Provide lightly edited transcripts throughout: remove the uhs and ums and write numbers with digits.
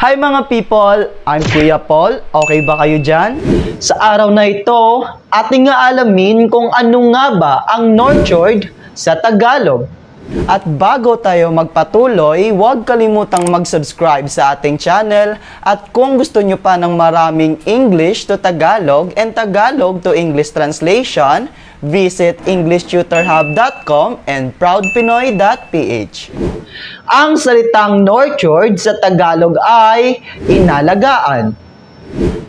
Hi mga people! I'm Kuya Paul. Okay ba kayo dyan? Sa araw na ito, ating nga alamin kung ano nga ba ang nurtured sa Tagalog. At bago tayo magpatuloy, huwag kalimutang mag-subscribe sa ating channel at kung gusto nyo pa ng maraming English to Tagalog and Tagalog to English translation, visit EnglishTutorHub.com and ProudPinoy.ph. Ang salitang nurtured sa Tagalog ay inalagaan.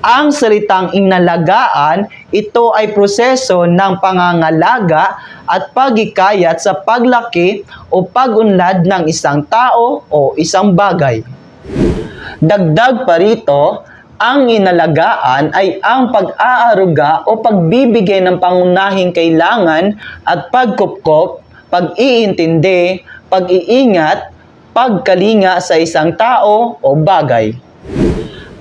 Ang salitang inalagaan, ito ay proseso ng pangangalaga at paghikayat sa paglaki o pag-unlad ng isang tao o isang bagay. Dagdag pa rito, ang inalagaan ay ang pag-aaruga o pagbibigay ng pangunahing kailangan at pagkupkop, pag-iintindi, pag-iingat, pagkalinga sa isang tao o bagay.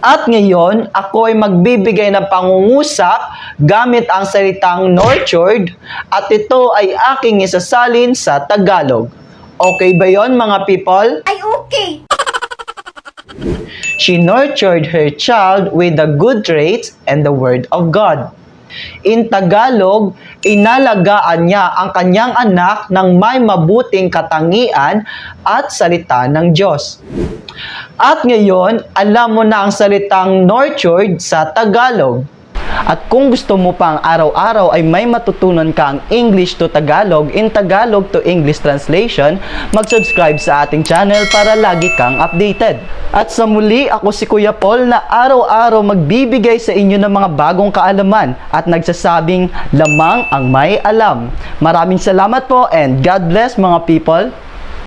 At ngayon, ako ay magbibigay ng pangungusap gamit ang salitang nurtured at ito ay aking isasalin sa Tagalog. Okay ba yon mga people? Ay, okay! She nurtured her child with the good traits and the word of God. In Tagalog, inalagaan niya ang kanyang anak ng may mabuting katangian at salita ng Diyos. At ngayon, alam mo na ang salitang nurtured sa Tagalog. At kung gusto mo pang araw-araw ay may matutunan kang English to Tagalog in Tagalog to English translation, mag-subscribe sa ating channel para lagi kang updated. At sa muli, ako si Kuya Paul na araw-araw magbibigay sa inyo ng mga bagong kaalaman at nagsasabing lamang ang may alam. Maraming salamat po and God bless mga people!